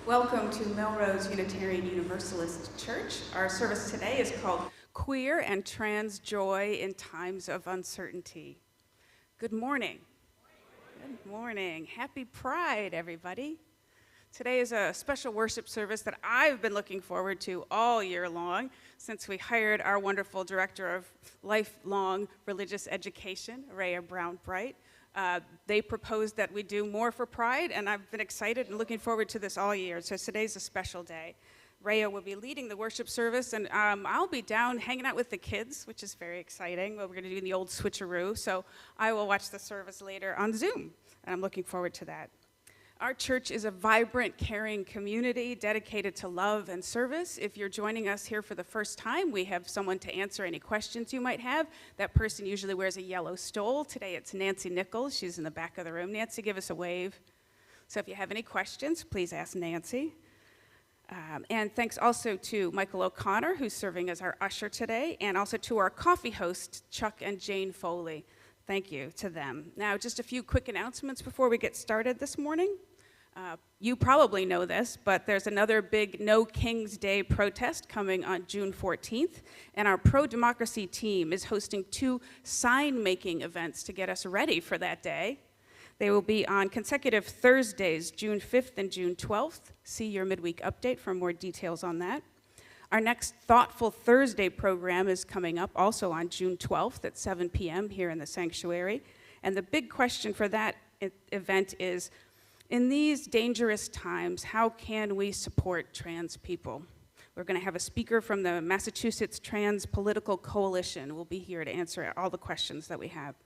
Welcome to Melrose Unitarian Universalist Church. Our service today is called Queer and Trans Joy in Times of Uncertainty. Good morning. Good morning. Happy Pride, everybody. Today is a special worship service that I've been looking forward to all year long since we hired our wonderful director of lifelong religious education, Rhea Brown-Bright. They proposed that we do more for Pride, and I've been excited and looking forward to this all year. So today's a special day. Rhea will be leading the worship service, and I'll be down hanging out with the kids, which is very exciting. We're going to do the old switcheroo, so I will watch the service later on Zoom, and I'm looking forward to that. Our church is a vibrant, caring community dedicated to love and service. If you're joining us here for the first time, we have someone to answer any questions you might have. That person usually wears a yellow stole. Today it's Nancy Nichols. She's in the back of the room. Nancy, give us a wave. So if you have any questions, please ask Nancy. And thanks also to Michael O'Connor, who's serving as our usher today, and also to our coffee hosts, Chuck and Jane Foley. Thank you to them. Now, just a few quick announcements before we get started this morning. You probably know this, but there's another big No King's Day protest coming on June 14th, and our pro-democracy team is hosting 2 sign-making events to get us ready for that day. They will be on consecutive Thursdays, June 5th and June 12th. See your midweek update for more details on that. Our next Thoughtful Thursday program is coming up also on June 12th at 7 p.m. here in the sanctuary. And the big question for that event is, in these dangerous times, how can we support trans people? We're going to have a speaker from the Massachusetts Trans Political Coalition. We'll be here to answer all the questions that we have.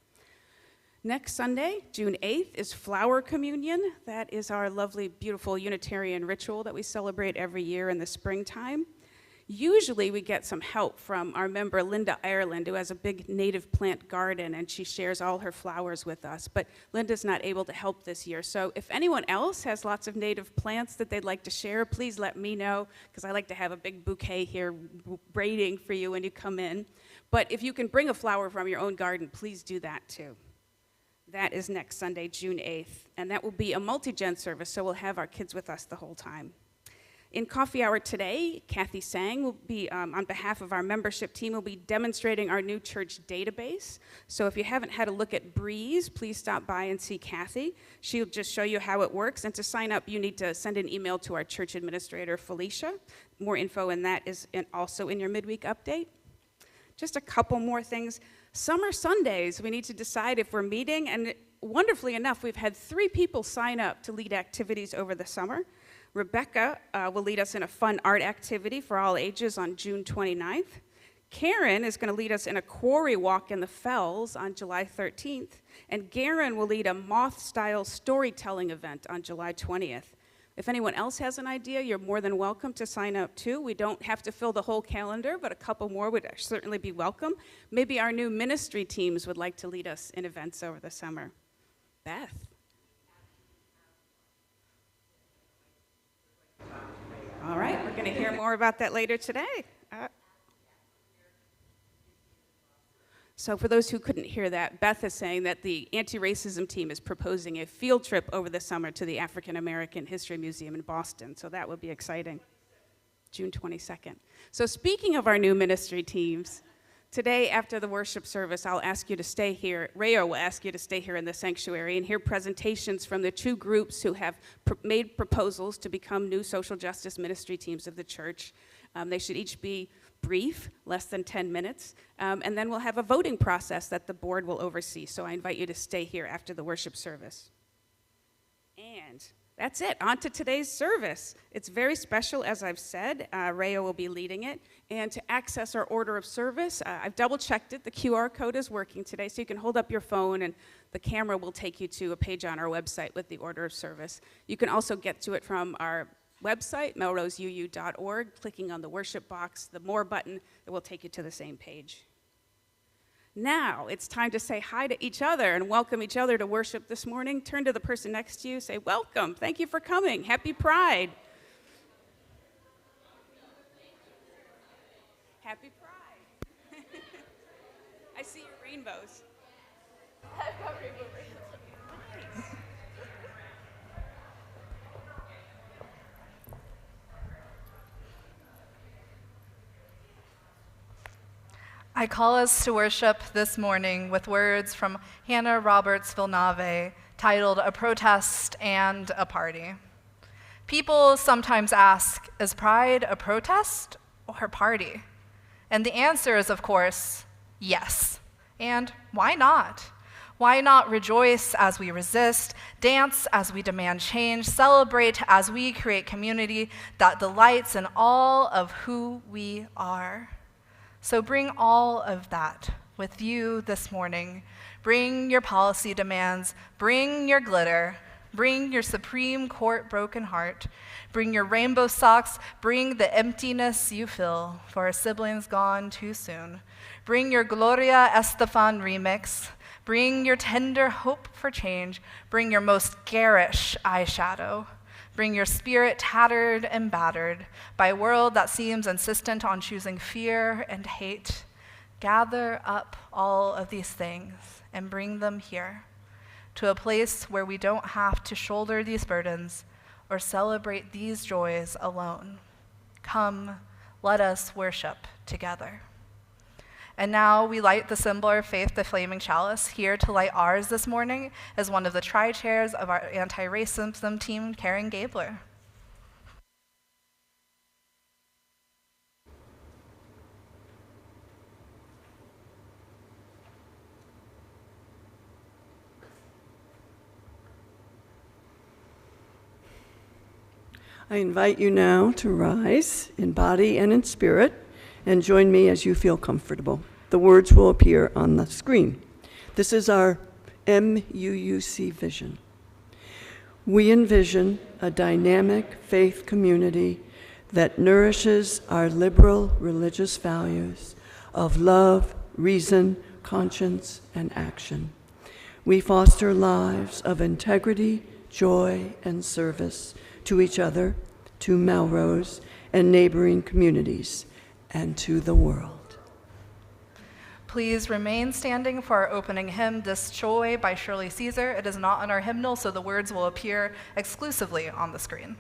Next Sunday, June 8th, is Flower Communion. That is our lovely, beautiful Unitarian ritual that we celebrate every year in the springtime. Usually we get some help from our member Linda Ireland, who has a big native plant garden, and she shares all her flowers with us. But Linda's not able to help this year. So if anyone else has lots of native plants that they'd like to share, please let me know, because I like to have a big bouquet here waiting for you when you come in. But if you can bring a flower from your own garden, please do that too. That is next Sunday, June 8th. And that will be a multi-gen service, so we'll have our kids with us the whole time. In coffee hour today, Kathy Sang will be, on behalf of our membership team, will be demonstrating our new church database. So if you haven't had a look at Breeze, please stop by and see Kathy. She'll just show you how it works. And to sign up, you need to send an email to our church administrator, Felicia. More info in that is also in your midweek update. Just a couple more things. Summer Sundays, we need to decide if we're meeting. And wonderfully enough, we've had 3 people sign up to lead activities over the summer. Rebecca will lead us in a fun art activity for all ages on June 29th. Karen is going to lead us in a quarry walk in the Fells on July 13th. And Garen will lead a moth-style storytelling event on July 20th. If anyone else has an idea, you're more than welcome to sign up too. We don't have to fill the whole calendar, but a couple more would certainly be welcome. Maybe our new ministry teams would like to lead us in events over the summer. Beth. All right, we're going to hear more about that later today. So for those who couldn't hear that, Beth is saying that the anti-racism team is proposing a field trip over the summer to the African American History Museum in Boston, so that would be exciting. June 22nd. So speaking of our new ministry teams, today after the worship service, I'll ask you to stay here. Rhea will ask you to stay here in the sanctuary and hear presentations from the 2 groups who have made proposals to become new social justice ministry teams of the church. They should each be brief, less than 10 minutes, and then we'll have a voting process that the board will oversee. So I invite you to stay here after the worship service. And that's it. On to today's service. It's very special, as I've said. Rhea will be leading it. And to access our order of service, I've double-checked it. The QR code is working today, so you can hold up your phone, and the camera will take you to a page on our website with the order of service. You can also get to it from our website, melroseuu.org, clicking on the worship box, the More button, that will take you to the same page. Now, it's time to say hi to each other and welcome each other to worship this morning. Turn to the person next to you, say, welcome, thank you for coming, happy Pride. Happy Pride. I see your rainbows. I've got rainbow rainbows. Nice. I call us to worship this morning with words from Hannah Roberts Villeneuve titled A Protest and a Party. People sometimes ask, is pride a protest or a party? And the answer is, of course, yes. And why not? Why not rejoice as we resist, dance as we demand change, celebrate as we create community that delights in all of who we are? So bring all of that with you this morning. Bring your policy demands, bring your glitter, bring your Supreme Court broken heart, bring your rainbow socks, bring the emptiness you feel for our siblings gone too soon. Bring your Gloria Estefan remix, bring your tender hope for change, bring your most garish eyeshadow. Bring your spirit tattered and battered by a world that seems insistent on choosing fear and hate. Gather up all of these things and bring them here to a place where we don't have to shoulder these burdens or celebrate these joys alone. Come, let us worship together. And now we light the symbol of faith, the flaming chalice. Here to light ours this morning is one of the tri-chairs of our anti-racism team, Karen Gabler. I invite you now to rise in body and in spirit and join me as you feel comfortable. The words will appear on the screen. This is our MUUC vision. We envision a dynamic faith community that nourishes our liberal religious values of love, reason, conscience, and action. We foster lives of integrity, joy, and service to each other, to Melrose and neighboring communities, and to the world. Please remain standing for our opening hymn, This Joy by Shirley Caesar. It is not on our hymnal, so the words will appear exclusively on the screen.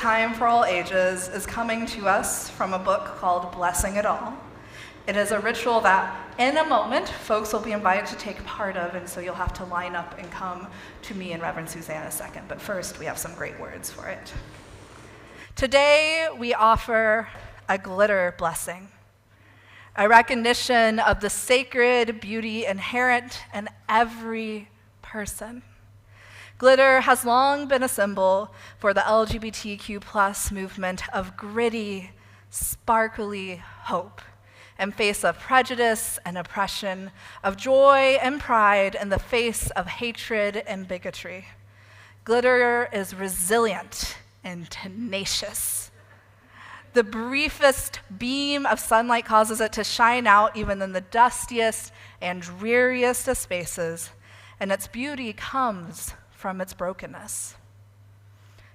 time for all ages is coming to us from a book called Blessing It All. It is a ritual that, in a moment, folks will be invited to take part of, and so you'll have to line up and come to me and Reverend Suzanne in a second. But first, we have some great words for it. Today, we offer a glitter blessing, a recognition of the sacred beauty inherent in every person. Glitter has long been a symbol for the LGBTQ+ movement of gritty, sparkly hope in face of prejudice and oppression, of joy and pride in the face of hatred and bigotry. Glitter is resilient and tenacious. The briefest beam of sunlight causes it to shine out even in the dustiest and dreariest of spaces, and its beauty comes from its brokenness.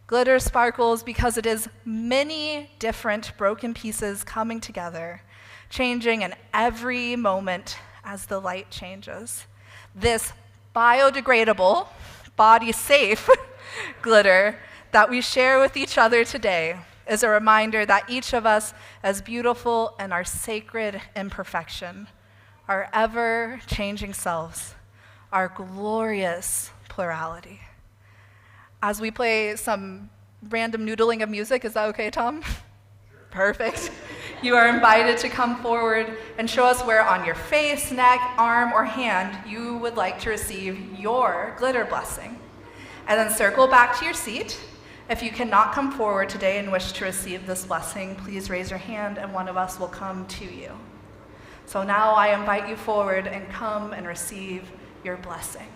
Glitter sparkles because it is many different broken pieces coming together, changing in every moment as the light changes. This biodegradable, body-safe glitter that we share with each other today is a reminder that each of us, as beautiful in our sacred imperfection, our ever-changing selves, our glorious plurality. As we play some random noodling of music, is that okay, Tom? Perfect. You are invited to come forward and show us where on your face, neck, arm, or hand you would like to receive your glitter blessing. And then circle back to your seat. If you cannot come forward today and wish to receive this blessing, please raise your hand and one of us will come to you. So now I invite you forward and come and receive your blessing.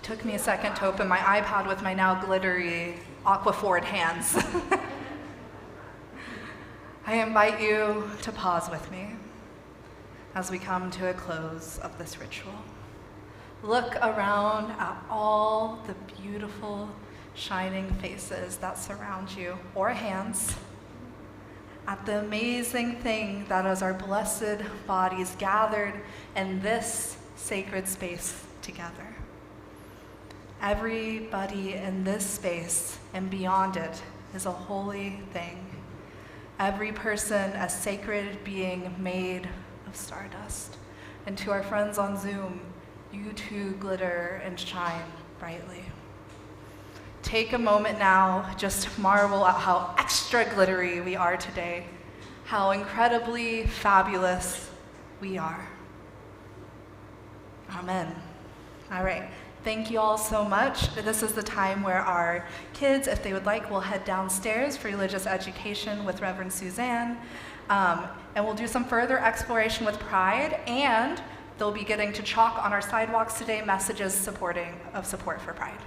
Took me a second to open my iPad with my now glittery aquaphor hands. I invite you to pause with me as we come to a close of this ritual. Look around at all the beautiful, shining faces that surround you, or hands, at the amazing thing that is our blessed bodies gathered in this sacred space together. Everybody in this space and beyond it is a holy thing. Every person a sacred being made of stardust. And to our friends on Zoom, you too glitter and shine brightly. Take a moment now just to marvel at how extra glittery we are today, how incredibly fabulous we are. Amen. All right. Thank you all so much. This is the time where our kids, if they would like, will head downstairs for religious education with Reverend Suzanne. And we'll do some further exploration with Pride, and they'll be getting to chalk on our sidewalks today messages of support for Pride.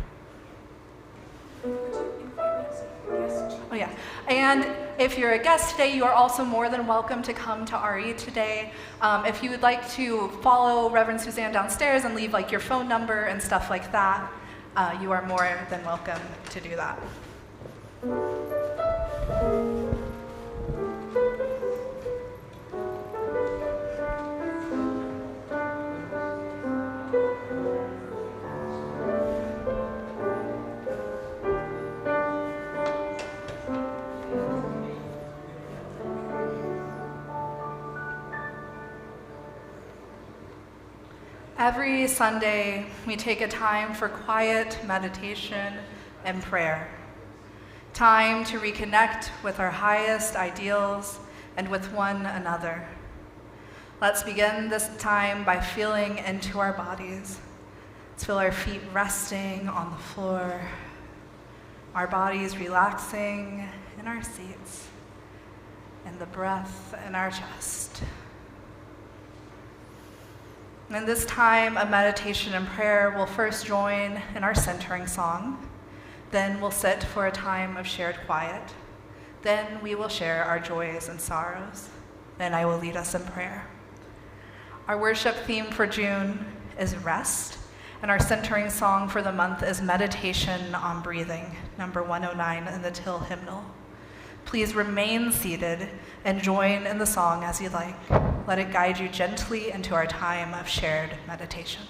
Oh yeah, and if you're a guest today, you are also more than welcome to come to RE today. If you would like to follow Reverend Suzanne downstairs and leave like your phone number and stuff like that, you are more than welcome to do that. Every Sunday, we take a time for quiet meditation and prayer. Time to reconnect with our highest ideals and with one another. Let's begin this time by feeling into our bodies. Let's feel our feet resting on the floor, our bodies relaxing in our seats, and the breath in our chest. In this time of meditation and prayer, we'll first join in our centering song. Then we'll sit for a time of shared quiet. Then we will share our joys and sorrows. Then I will lead us in prayer. Our worship theme for June is rest, and our centering song for the month is Meditation on Breathing, number 109 in the Till hymnal. Please remain seated and join in the song as you like. Let it guide you gently into our time of shared meditation.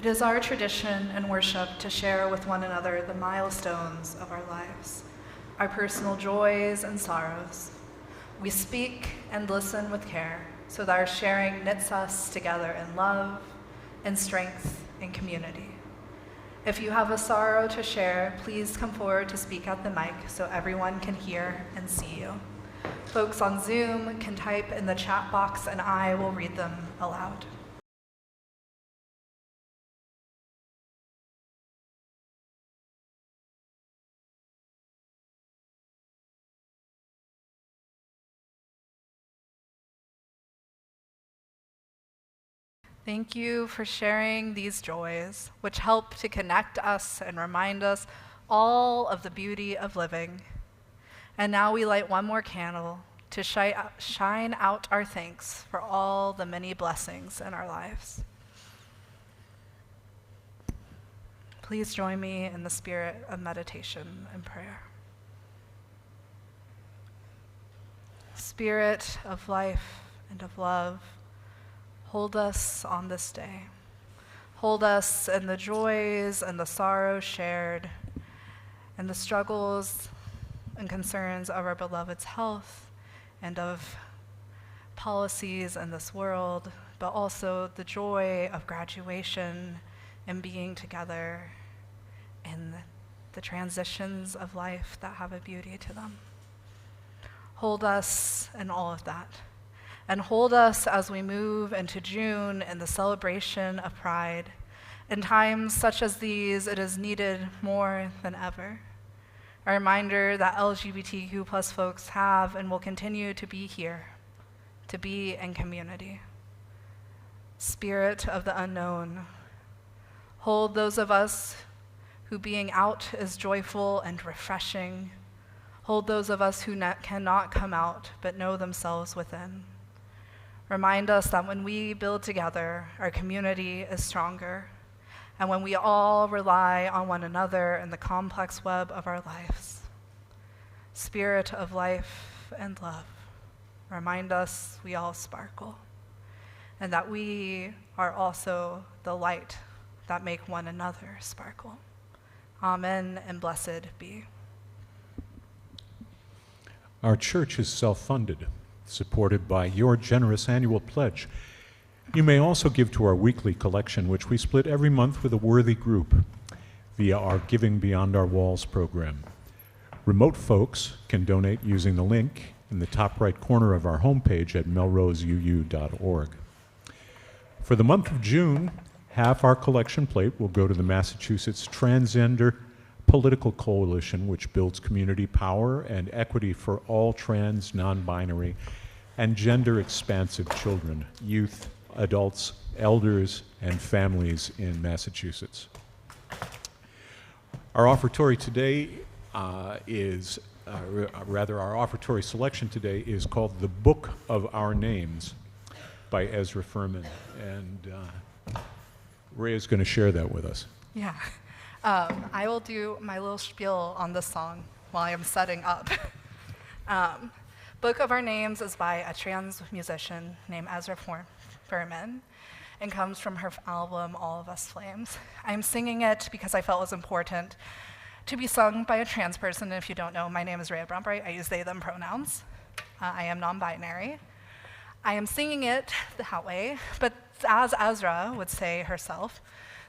It is our tradition in worship to share with one another the milestones of our lives, our personal joys and sorrows. We speak and listen with care so that our sharing knits us together in love, in strength, in community. If you have a sorrow to share, please come forward to speak at the mic so everyone can hear and see you. Folks on Zoom can type in the chat box and I will read them aloud. Thank you for sharing these joys, which help to connect us and remind us all of the beauty of living. And now we light one more candle to shine out our thanks for all the many blessings in our lives. Please join me in the spirit of meditation and prayer. Spirit of life and of love, hold us on this day. Hold us in the joys and the sorrows shared, and the struggles and concerns of our beloved's health and of policies in this world, but also the joy of graduation and being together in the transitions of life that have a beauty to them. Hold us in all of that. And hold us as we move into June in the celebration of Pride. In times such as these, it is needed more than ever. A reminder that LGBTQ plus folks have and will continue to be here, to be in community. Spirit of the unknown, hold those of us who being out is joyful and refreshing. Hold those of us who cannot come out but know themselves within. Remind us that when we build together, our community is stronger, and when we all rely on one another in the complex web of our lives. Spirit of life and love, remind us we all sparkle, and that we are also the light that make one another sparkle. Amen and blessed be. Our church is self-funded, supported by your generous annual pledge. You may also give to our weekly collection, which we split every month with a worthy group via our Giving Beyond Our Walls program. Remote folks can donate using the link in the top right corner of our homepage at melroseuu.org. For the month of June, half our collection plate will go to the Massachusetts Transgender Political Coalition, which builds community power and equity for all trans, non-binary, and gender-expansive children, youth, adults, elders, and families in Massachusetts. Our offertory today our offertory selection today is called The Book of Our Names by Ezra Furman, and Ray is going to share that with us. Yeah. I will do my little spiel on this song while I'm setting up. Book of Our Names is by a trans musician named Ezra Furman and comes from her album, All of Us Flames. I'm singing it because I felt it was important to be sung by a trans person. And if you don't know, my name is Rhea Brombright. I use they, them pronouns. I am non-binary. I am singing it that way, but as Ezra would say herself,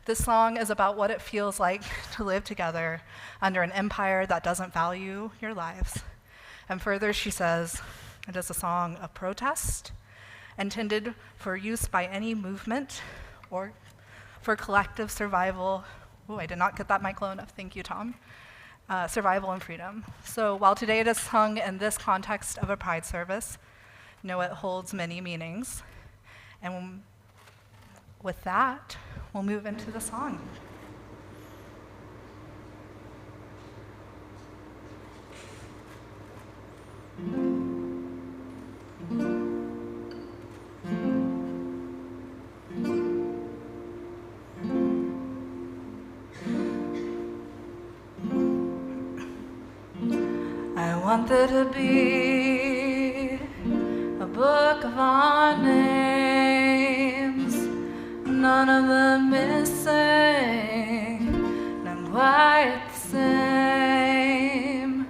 this song is about what it feels like to live together under an empire that doesn't value your lives. And further, she says, it is a song of protest, intended for use by any movement or for collective survival. Oh, I did not get that mic low enough. Thank you, Tom. Survival and freedom. So while today it is sung in this context of a Pride service, know it holds many meanings. And with that, we'll move into the song. I want there to be a book of our names, and none of them missing, none quite the same.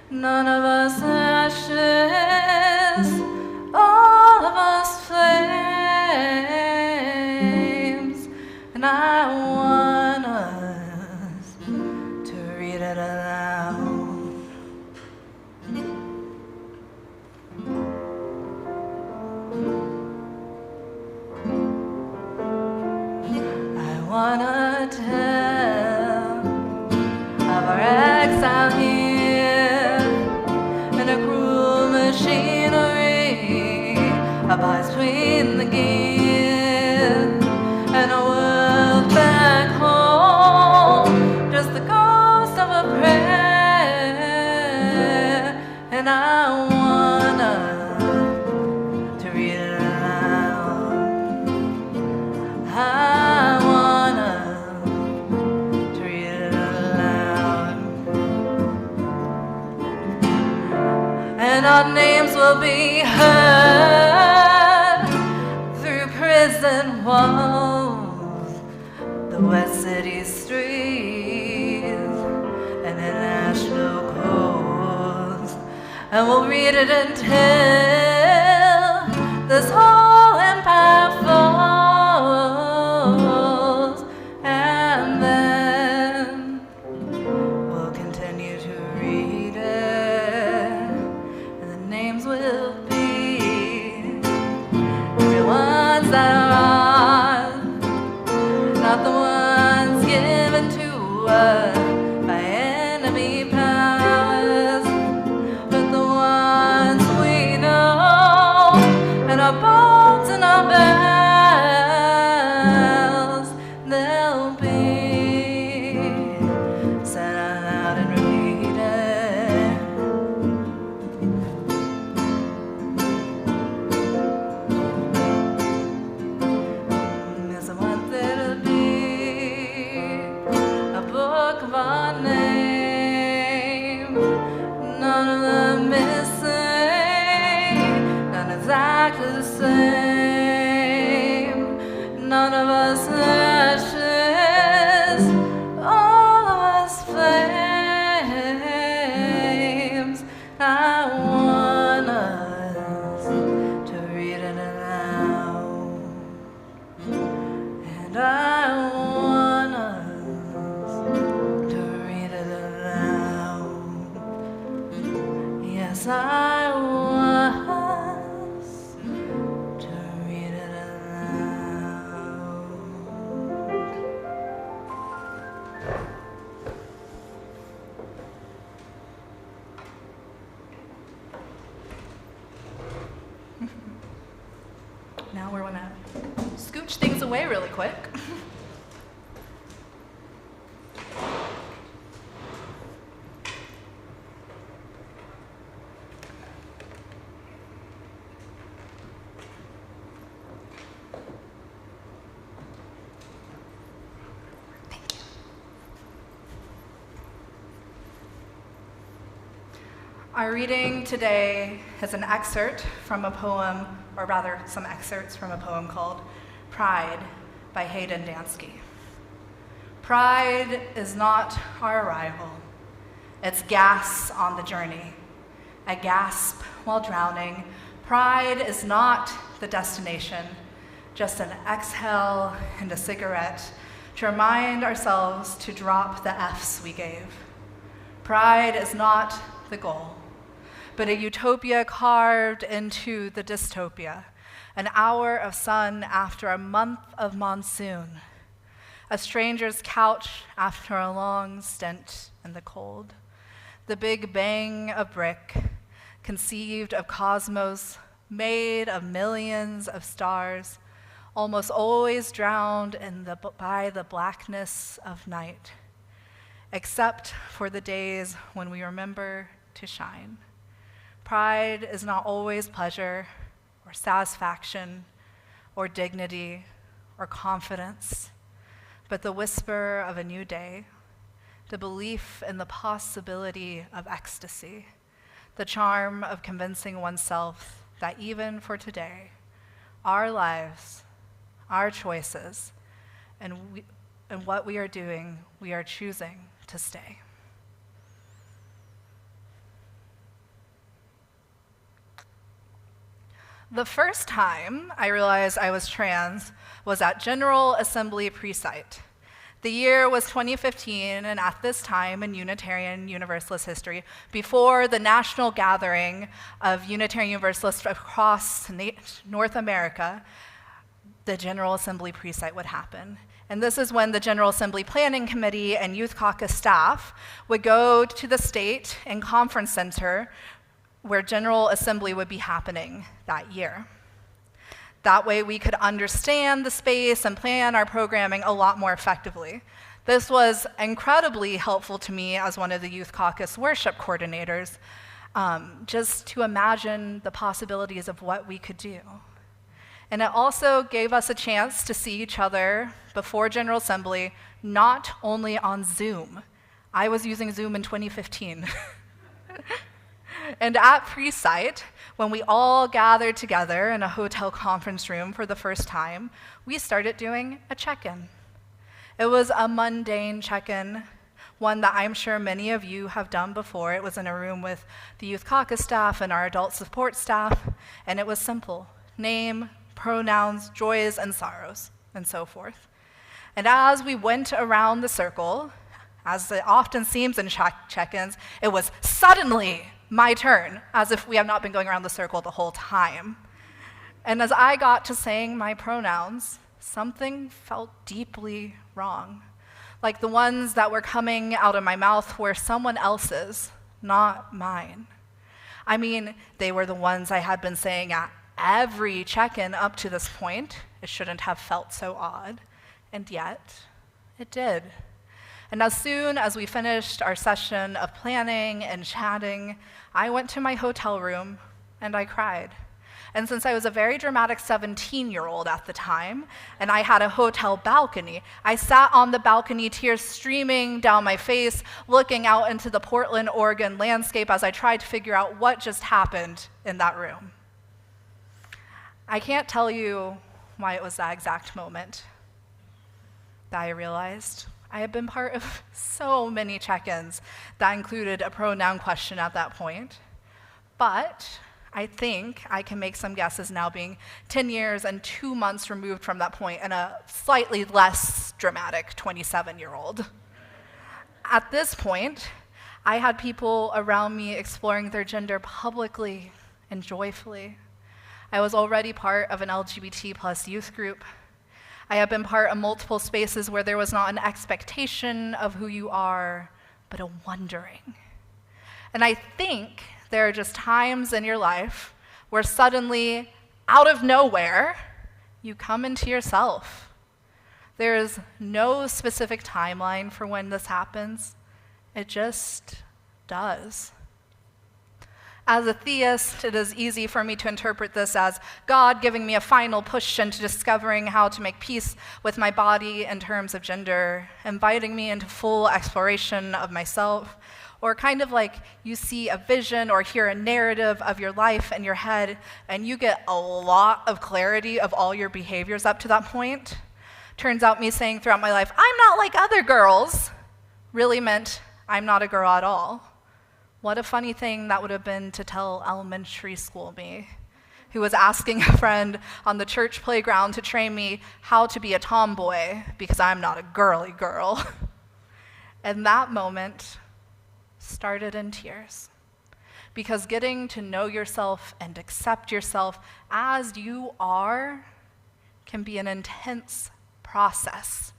None of us ashes, all of us flames, and I want us to read it aloud. I wanna tell of our exile here in a cruel machinery, a pause between the gears, and a world back home, just the ghost of a prayer, and I wanna to read it aloud. I wanna to read it aloud. And our names will be heard through prison walls, the West City streets, and the national codes. And we'll read it until this whole empire falls, and then we'll continue to read it, and the names will be the ones that are ours, not the ones given to us by enemy powers, but the ones we know, and our bones and our bells, they'll be said out loud and repeated. Yes, I want there to be a book of our name, none of them missing, none exactly the same, none of us ashes, all of us flames. I want us to read it aloud, and I want us to read it aloud. Yes, I want us to read it aloud. Now we're gonna scooch things away really quick. Our reading today is an excerpt from a poem, or rather some excerpts from a poem called Pride by Hayden Dansky. Pride is not our arrival. It's gas on the journey. A gasp while drowning. Pride is not the destination, just an exhale and a cigarette to remind ourselves to drop the F's we gave. Pride is not the goal, but a utopia carved into the dystopia, an hour of sun after a month of monsoon, a stranger's couch after a long stint in the cold, the Big Bang of brick, conceived of cosmos, made of millions of stars, almost always drowned by the blackness of night, except for the days when we remember to shine. Pride is not always pleasure or satisfaction or dignity or confidence, but the whisper of a new day, the belief in the possibility of ecstasy, the charm of convincing oneself that even for today, our lives, our choices, and what we are doing, we are choosing to stay. The first time I realized I was trans was at General Assembly Pre-Site. The year was 2015, and at this time in Unitarian Universalist history, before the national gathering of Unitarian Universalists across North America, the General Assembly Pre-Site would happen. And this is when the General Assembly Planning Committee and Youth Caucus staff would go to the state and conference center where General Assembly would be happening that year. That way we could understand the space and plan our programming a lot more effectively. This was incredibly helpful to me as one of the Youth Caucus worship coordinators, just to imagine the possibilities of what we could do. And it also gave us a chance to see each other before General Assembly, not only on Zoom. I was using Zoom in 2015. And at Pre-Site, when we all gathered together in a hotel conference room for the first time, we started doing a check-in. It was a mundane check-in, one that I'm sure many of you have done before. It was in a room with the Youth Caucus staff and our adult support staff, and it was simple: name, pronouns, joys and sorrows, and so forth. And as we went around the circle, as it often seems in check-ins, it was suddenly my turn, as if we have not been going around the circle the whole time. And as I got to saying my pronouns, something felt deeply wrong, like the ones that were coming out of my mouth were someone else's, not mine. I mean, they were the ones I had been saying at every check-in up to this point. It shouldn't have felt so odd, and yet it did. And as soon as we finished our session of planning and chatting, I went to my hotel room and I cried. And since I was a very dramatic 17-year-old at the time, and I had a hotel balcony, I sat on the balcony, tears streaming down my face, looking out into the Portland, Oregon landscape as I tried to figure out what just happened in that room. I can't tell you why it was that exact moment that I realized I had been part of so many check-ins that included a pronoun question at that point. But I think I can make some guesses now, being 10 years and 2 months removed from that point and a slightly less dramatic 27-year-old. At this point, I had people around me exploring their gender publicly and joyfully. I was already part of an LGBT+ youth group. I have been part of multiple spaces where there was not an expectation of who you are, but a wondering. And I think there are just times in your life where suddenly, out of nowhere, you come into yourself. There is no specific timeline for when this happens. It just does. As a theist, it is easy for me to interpret this as God giving me a final push into discovering how to make peace with my body in terms of gender, inviting me into full exploration of myself, or kind of like you see a vision or hear a narrative of your life in your head, and you get a lot of clarity of all your behaviors up to that point. Turns out me saying throughout my life, "I'm not like other girls," really meant I'm not a girl at all. What a funny thing that would have been to tell elementary school me, who was asking a friend on the church playground to train me how to be a tomboy because I'm not a girly girl. And that moment started in tears, because getting to know yourself and accept yourself as you are can be an intense process.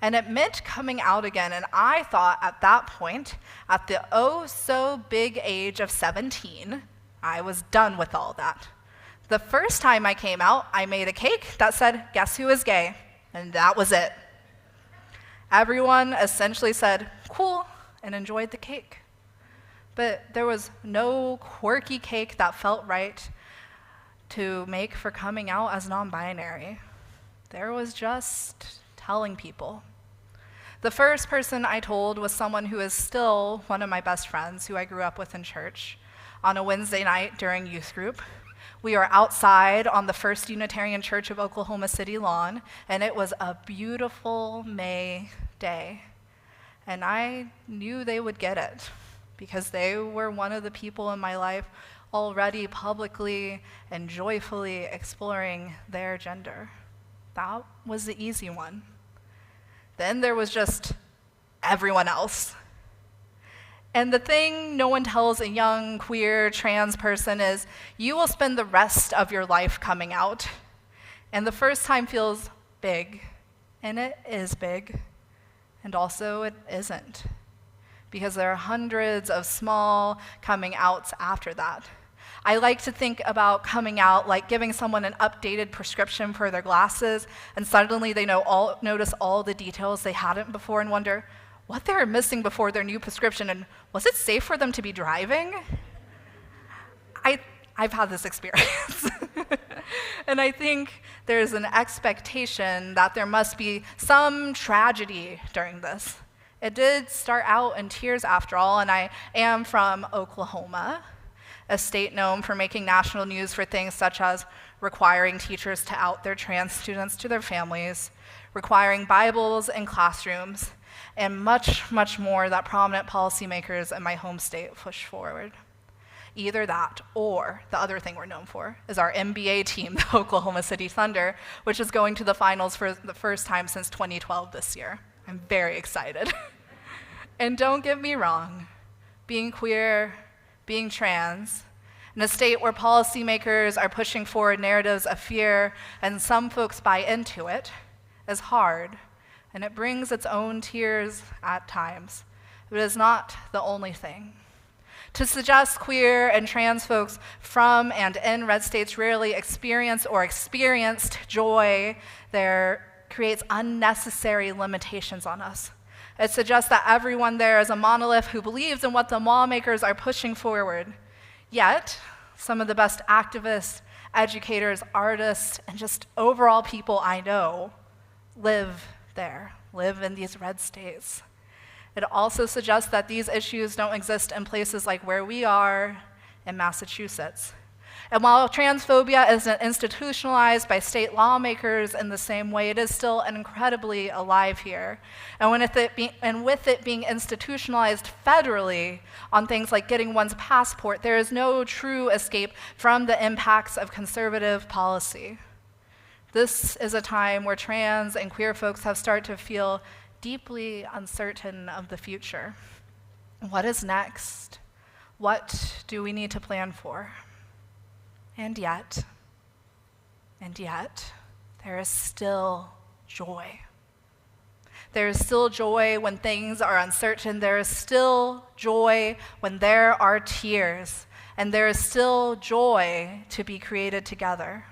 And it meant coming out again, and I thought at that point, at the oh-so-big age of 17, I was done with all that. The first time I came out, I made a cake that said, "Guess who is gay?" And that was it. Everyone essentially said, "Cool," and enjoyed the cake. But there was no quirky cake that felt right to make for coming out as non-binary. There was just telling people. The first person I told was someone who is still one of my best friends, who I grew up with in church. On a Wednesday night during youth group, We are outside on the First Unitarian Church of Oklahoma City lawn, and it was a beautiful May day. And I knew they would get it because they were one of the people in my life already publicly and joyfully exploring their gender. That was the easy one. Then there was just everyone else. And the thing no one tells a young, queer, trans person is you will spend the rest of your life coming out. And the first time feels big, and it is big, and also it isn't, because there are hundreds of small coming outs after that. I like to think about coming out like giving someone an updated prescription for their glasses, and suddenly they notice all the details they hadn't before and wonder what they were missing before their new prescription, and was it safe for them to be driving? I've had this experience. And I think there's an expectation that there must be some tragedy during this. It did start out in tears after all, and I am from Oklahoma, a state known for making national news for things such as requiring teachers to out their trans students to their families, requiring Bibles in classrooms, and much, much more that prominent policymakers in my home state push forward. Either that or the other thing we're known for is our NBA team, the Oklahoma City Thunder, which is going to the finals for the first time since 2012 this year. I'm very excited. And don't get me wrong, being queer, being trans, in a state where policymakers are pushing forward narratives of fear and some folks buy into it, is hard, and it brings its own tears at times. But it is not the only thing. To suggest queer and trans folks from and in red states rarely experience or experienced joy there creates unnecessary limitations on us. It suggests that everyone there is a monolith who believes in what the lawmakers are pushing forward. Yet, some of the best activists, educators, artists, and just overall people I know live there, live in these red states. It also suggests that these issues don't exist in places like where we are in Massachusetts. And while transphobia isn't institutionalized by state lawmakers in the same way, it is still incredibly alive here. And with it being institutionalized federally on things like getting one's passport, there is no true escape from the impacts of conservative policy. This is a time where trans and queer folks have started to feel deeply uncertain of the future. What is next? What do we need to plan for? And yet, there is still joy. There is still joy when things are uncertain. There is still joy when there are tears. And there is still joy to be created together.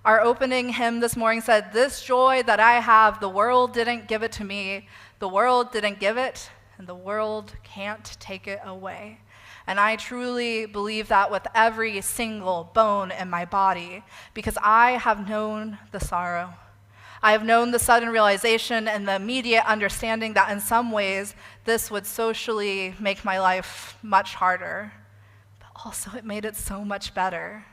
Our opening hymn this morning said, "This joy that I have, the world didn't give it to me. The world didn't give it, and the world can't take it away." And I truly believe that with every single bone in my body, because I have known the sorrow. I have known the sudden realization and the immediate understanding that in some ways this would socially make my life much harder, but also it made it so much better.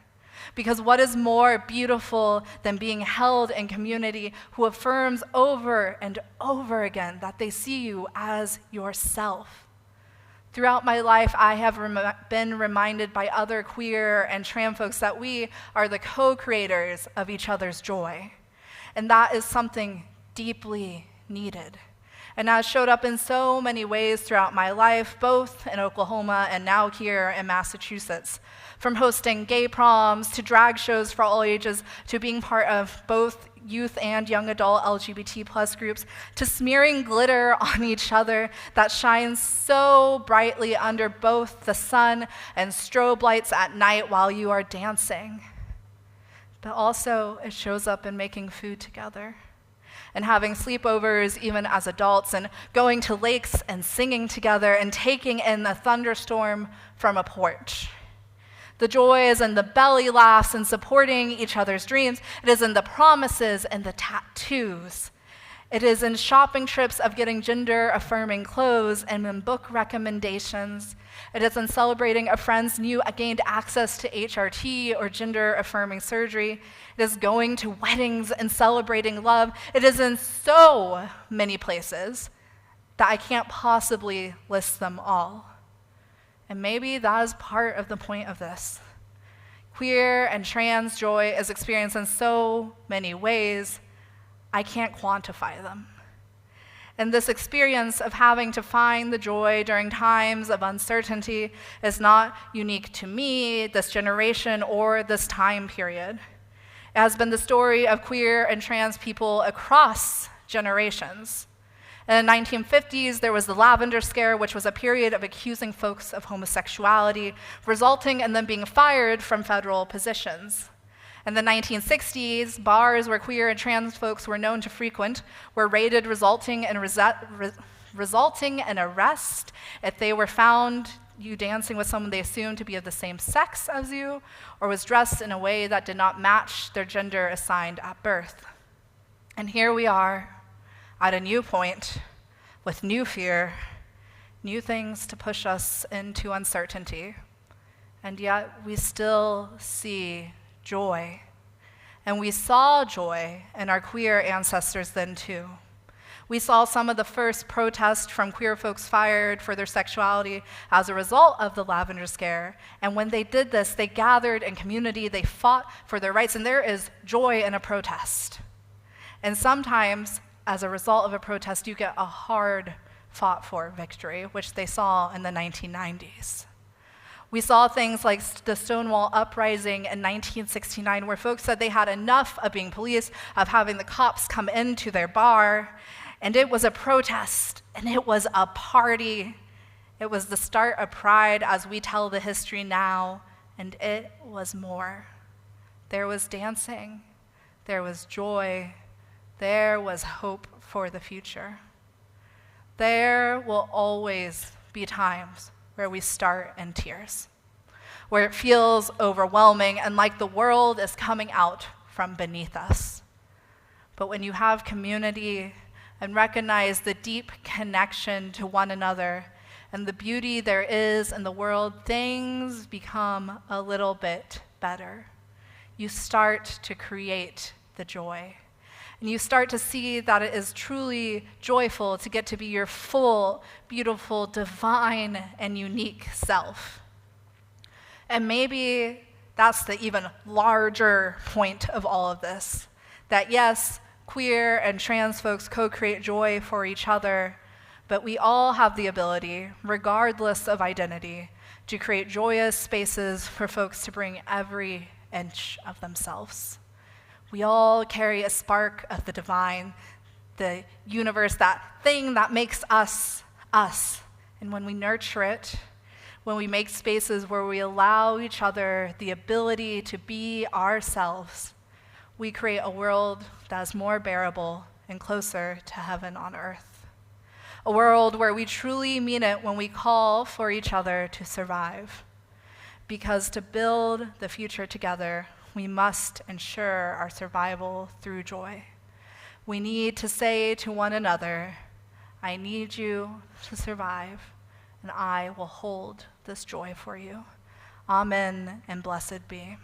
Because what is more beautiful than being held in community who affirms over and over again that they see you as yourself? Throughout my life, I have been reminded by other queer and trans folks that we are the co-creators of each other's joy. And that is something deeply needed. And that showed up in so many ways throughout my life, both in Oklahoma and now here in Massachusetts. From hosting gay proms to drag shows for all ages, to being part of both youth and young adult LGBT+ groups, to smearing glitter on each other that shines so brightly under both the sun and strobe lights at night while you are dancing. But also, it shows up in making food together, and having sleepovers even as adults, and going to lakes and singing together, and taking in a thunderstorm from a porch. The joy is in the belly laughs and supporting each other's dreams. It is in the promises and the tattoos. It is in shopping trips of getting gender-affirming clothes and in book recommendations. It is in celebrating a friend's new gained access to HRT or gender-affirming surgery. It is going to weddings and celebrating love. It is in so many places that I can't possibly list them all. And maybe that is part of the point of this. Queer and trans joy is experienced in so many ways, I can't quantify them. And this experience of having to find the joy during times of uncertainty is not unique to me, this generation, or this time period. It has been the story of queer and trans people across generations. In the 1950s, there was the Lavender Scare, which was a period of accusing folks of homosexuality, resulting in them being fired from federal positions. In the 1960s, bars where queer and trans folks were known to frequent were raided, resulting in arrest if they were found you dancing with someone they assumed to be of the same sex as you, or was dressed in a way that did not match their gender assigned at birth. And here we are, at a new point, with new fear, new things to push us into uncertainty, and yet we still see joy. And we saw joy in our queer ancestors then too. We saw some of the first protests from queer folks fired for their sexuality as a result of the Lavender Scare. And when they did this, they gathered in community, they fought for their rights, and there is joy in a protest. And sometimes, as a result of a protest, you get a hard fought for victory, which they saw in the 1990s. We saw things like the Stonewall Uprising in 1969, where folks said they had enough of being police, of having the cops come into their bar, and it was a protest, and it was a party. It was the start of Pride as we tell the history now, and it was more. There was dancing, there was joy, there was hope for the future. There will always be times where we start in tears, where it feels overwhelming and like the world is coming out from beneath us. But when you have community and recognize the deep connection to one another and the beauty there is in the world, things become a little bit better. You start to create the joy. And you start to see that it is truly joyful to get to be your full, beautiful, divine, and unique self. And maybe that's the even larger point of all of this, that yes, queer and trans folks co-create joy for each other, but we all have the ability, regardless of identity, to create joyous spaces for folks to bring every inch of themselves. We all carry a spark of the divine, the universe, that thing that makes us, us. And when we nurture it, when we make spaces where we allow each other the ability to be ourselves, we create a world that is more bearable and closer to heaven on earth. A world where we truly mean it when we call for each other to survive. Because to build the future together, we must ensure our survival through joy. We need to say to one another, I need you to survive, and I will hold this joy for you. Amen, and blessed be.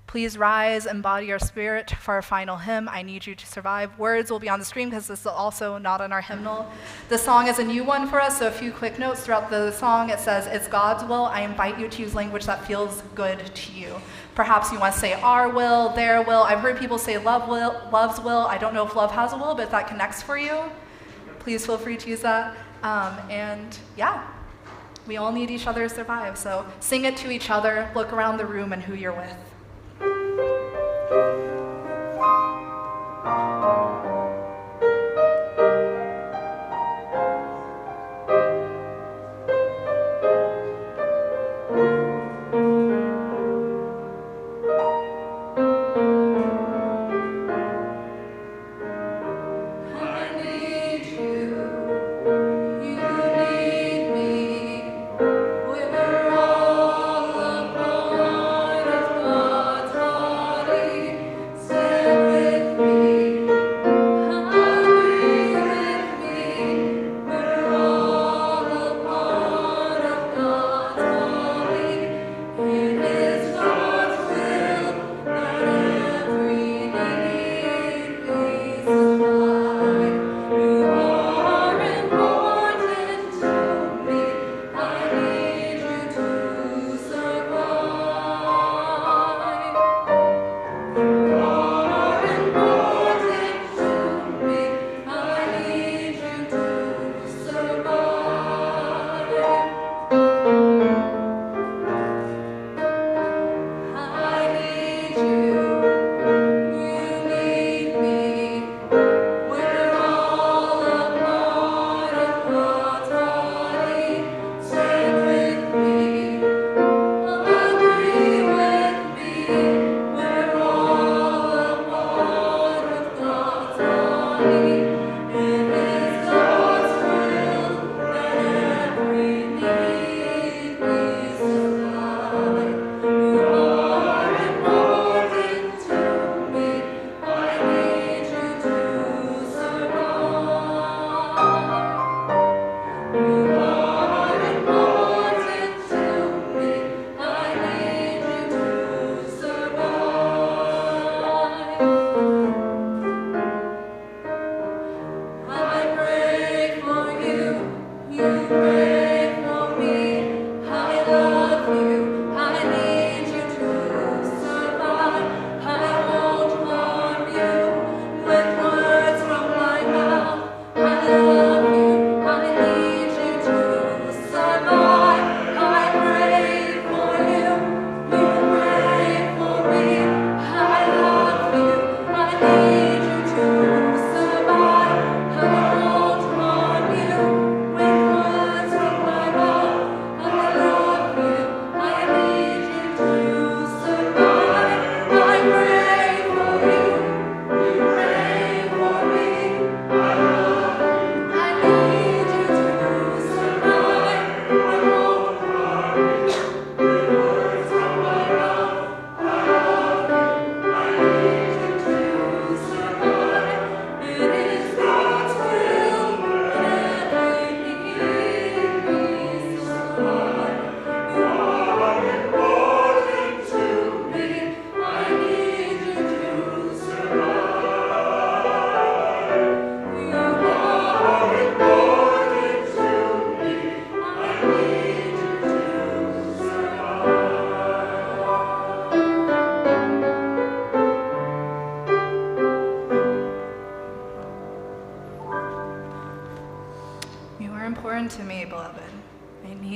Please rise and embody your spirit for our final hymn, I Need You to Survive. Words will be on the screen because this is also not in our hymnal. This song is a new one for us, so a few quick notes throughout the song. It says, it's God's will. I invite you to use language that feels good to you. Perhaps you want to say our will, their will. I've heard people say love's will. I don't know if love has a will, but if that connects for you, please feel free to use that. And yeah, we all need each other to survive. So sing it to each other, look around the room and who you're with. We're all a part of God.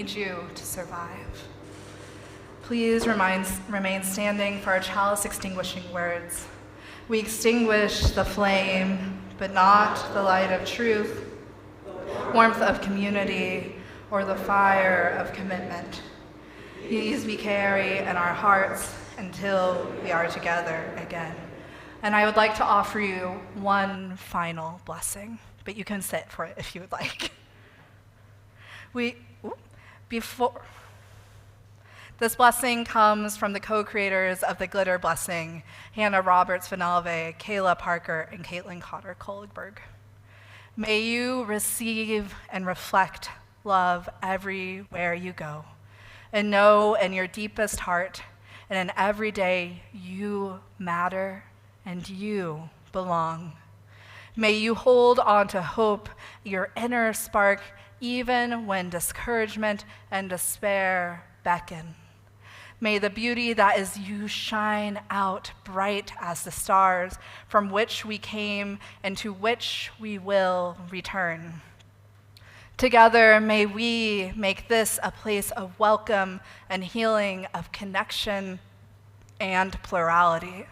need you to survive. Please remain standing for our chalice extinguishing words. We extinguish the flame, but not the light of truth, warmth of community, or the fire of commitment. These we carry in our hearts until we are together again. And I would like to offer you one final blessing, but you can sit for it if you would like. This blessing comes from the co-creators of the Glitter Blessing, Hannah Roberts Vinalve, Kayla Parker, and Caitlin Cotter Kohlberg. May you receive and reflect love everywhere you go, and know in your deepest heart and in every day you matter and you belong. May you hold on to hope, your inner spark, even when discouragement and despair beckon. May the beauty that is you shine out bright as the stars from which we came and to which we will return. Together, may we make this a place of welcome and healing, of connection and plurality.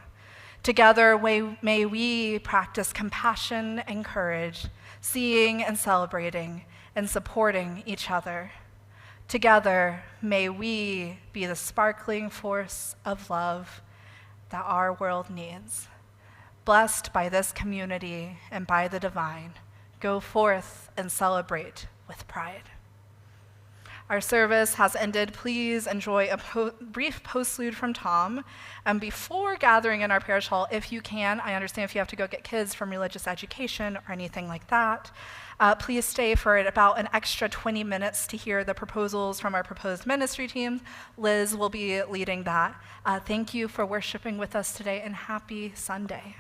Together, may we practice compassion and courage, seeing and celebrating and supporting each other. Together, may we be the sparkling force of love that our world needs. Blessed by this community and by the divine, go forth and celebrate with pride. Our service has ended. Please enjoy a brief postlude from Tom. And before gathering in our parish hall, if you can, I understand if you have to go get kids from religious education or anything like that, please stay for about an extra 20 minutes to hear the proposals from our proposed ministry teams. Liz will be leading that. Thank you for worshiping with us today, and happy Sunday.